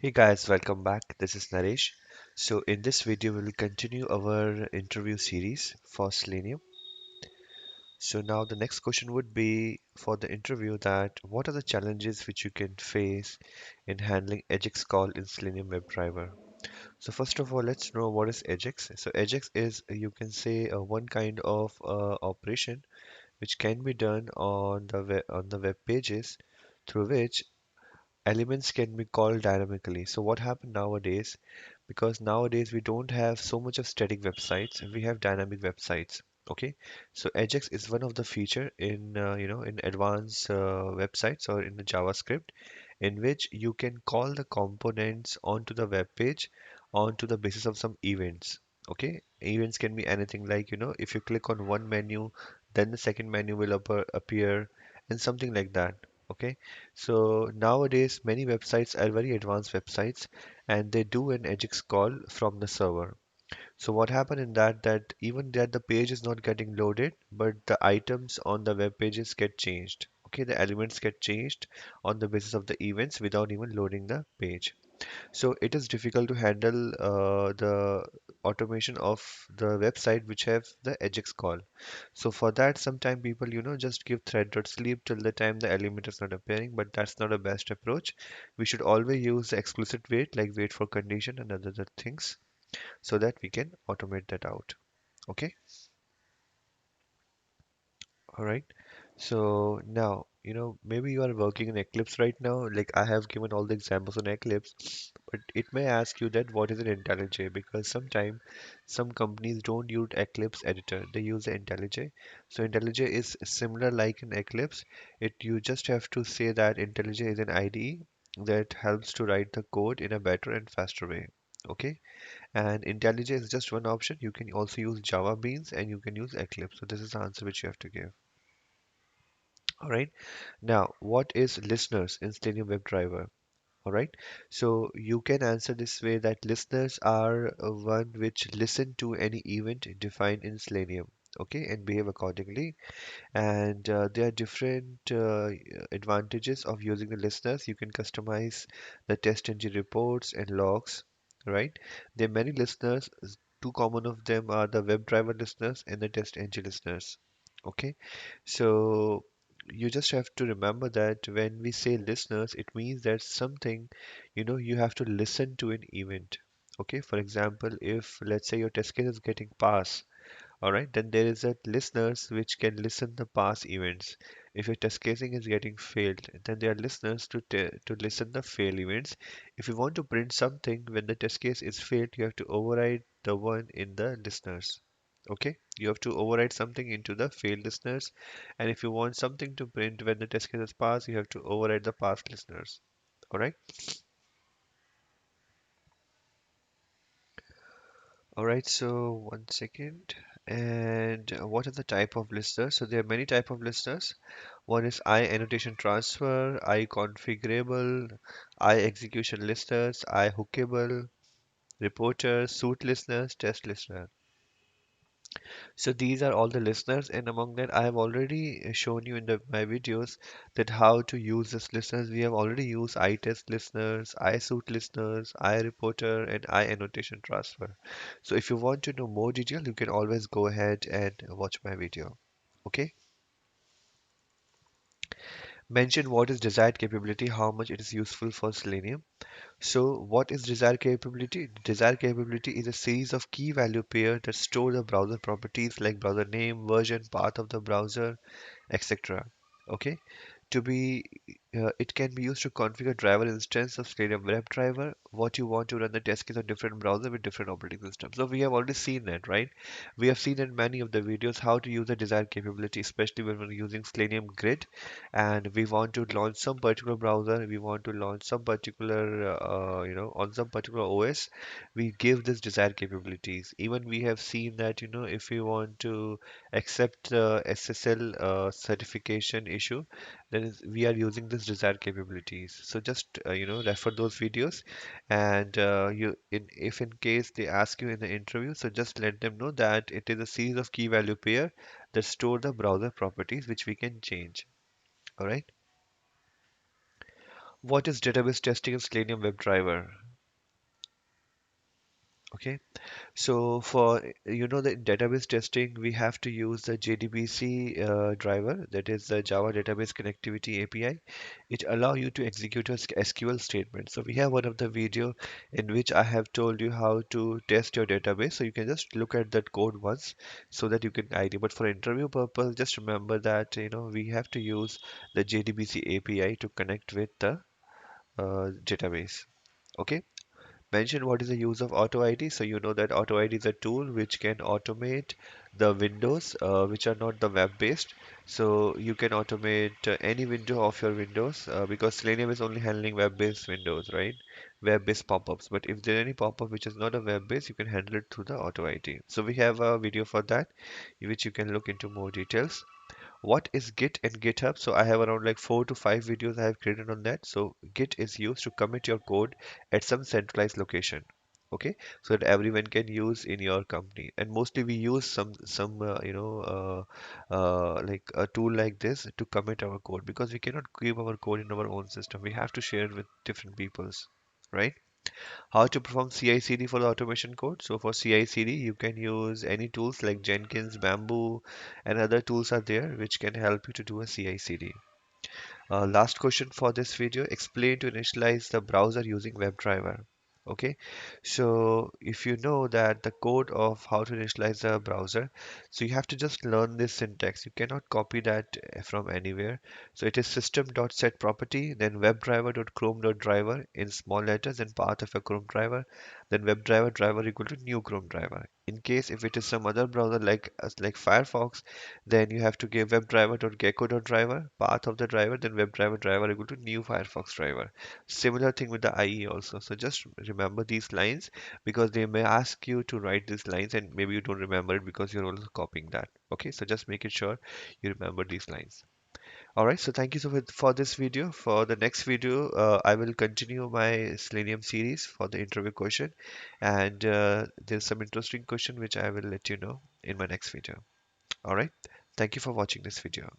Hey guys, welcome back. This is Naresh. So in this video, we will continue our interview series for Selenium. So now the next question would be for the interview that what are the challenges which you can face in handling Ajax call in Selenium WebDriver? So first of all, let's know what is Ajax. So Ajax is you can say one kind of operation which can be done on the web pages through which elements can be called dynamically. So what happened nowadays, because nowadays we don't have so much of static websites, we have dynamic websites. Okay, so Ajax is one of the feature in in advanced websites or in the JavaScript in which you can call the components onto the web page onto the basis of some events. Okay, events can be anything like if you click on one menu, then the second menu will appear and something like that. Okay, so nowadays many websites are very advanced websites and they do an Ajax call from the server. So what happened in that even that the page is not getting loaded, but the items on the web pages get changed. Okay, the elements get changed on the basis of the events without even loading the page. So it is difficult to handle the automation of the website which have the Ajax call. So for that, sometime people, just give thread.sleep till the time the element is not appearing, but that's not a best approach. We should always use the explicit wait, like wait for condition and other things, so that we can automate that out. Okay, all right. So now, maybe you are working in Eclipse right now. Like I have given all the examples on Eclipse, but it may ask you that what is an IntelliJ because sometimes some companies don't use Eclipse editor. They use the IntelliJ. So IntelliJ is similar like in Eclipse. It you just have to say that IntelliJ is an IDE that helps to write the code in a better and faster way. Okay. And IntelliJ is just one option. You can also use Java Beans and you can use Eclipse. So this is the answer which you have to give. All right. Now, what is listeners in Selenium WebDriver? All right. So you can answer this way that listeners are one which listen to any event defined in Selenium. Okay, and behave accordingly. And there are different advantages of using the listeners. You can customize the test engine reports and logs, right? There are many listeners. Two common of them are the WebDriver listeners and the test engine listeners. Okay, so you just have to remember that when we say listeners, it means that something, you have to listen to an event. Okay, for example, if let's say your test case is getting pass, all right, then there is a listeners which can listen the past events. If your test casing is getting failed, then there are listeners to listen the fail events. If you want to print something when the test case is failed, you have to override the one in the listeners. Okay, you have to override something into the failed listeners, and if you want something to print when the test case is passed, you have to override the past listeners. All right. All right, so one second. And what are the type of listeners? So there are many type of listeners. One is I annotation transfer, I configurable, I execution listeners, I hookable, reporter, suit listeners, test listener. So these are all the listeners, and among that, I have already shown you in my videos that how to use this listeners. We have already used iTest listeners, iSuit listeners, iReporter, and iAnnotation transfer. So if you want to know more detail, you can always go ahead and watch my video. Okay. Mention what is desired capability, how much it is useful for Selenium. So what is desired capability? Desired capability is a series of key value pair that store the browser properties like browser name, version, path of the browser, etc. Okay, to be it can be used to configure driver instance of Selenium WebDriver, what you want to run the test case on different browser with different operating systems. So we have already seen that, right? We have seen in many of the videos how to use the desired capability, especially when we're using Selenium Grid and we want to launch some particular browser, we want to launch some particular on some particular OS, we give this desired capabilities. Even we have seen that if we want to accept the SSL certification issue, then we are using this desired capabilities. So just refer those videos, and if in case they ask you in the interview, so just let them know that it is a series of key value pair that store the browser properties which we can change. All right. What is database testing in Selenium WebDriver? Okay. So for the database testing, we have to use the JDBC driver, that is the Java Database Connectivity API. It allow you to execute a SQL statement. So we have one of the video in which I have told you how to test your database. So you can just look at that code once so that you can ID. But for interview purpose, just remember that we have to use the JDBC API to connect with the database. Okay. Mention what is the use of Auto ID. So you know that Auto ID is a tool which can automate the windows which are not the web-based. So you can automate any window of your Windows because Selenium is only handling web-based windows, right? Web-based pop-ups. But if there any pop-up which is not a web-based, you can handle it through the Auto ID. So we have a video for that, which you can look into more details. What is Git and GitHub? So I have around like 4 to 5 videos I have created on that. So Git is used to commit your code at some centralized location. Okay, so that everyone can use in your company. And mostly we use some like a tool like this to commit our code because we cannot keep our code in our own system. We have to share it with different peoples, right? How to perform CI/CD for the automation code? So for CI/CD, you can use any tools like Jenkins, Bamboo, and other tools are there which can help you to do a CI/CD. Last question for this video, explain to initialize the browser using WebDriver. Okay, so if you know that the code of how to initialize the browser, so you have to just learn this syntax. You cannot copy that from anywhere. So it is system.set_property, then WebDriver.chrome.driver in small letters and path of a Chrome driver, then WebDriver driver equal to new Chrome driver. In case if it is some other browser like Firefox, then you have to give WebDriver.gecko.driver, path of the driver, then WebDriver driver equal to new Firefox driver. Similar thing with the IE also. So just remember these lines because they may ask you to write these lines and maybe you don't remember it because you're also copying that. Okay, so just make it sure you remember these lines. All right, so thank you so much for this video. For the next video, I will continue my Selenium series for the interview question, and there's some interesting question which I will let you know in my next video. All right. Thank you for watching this video.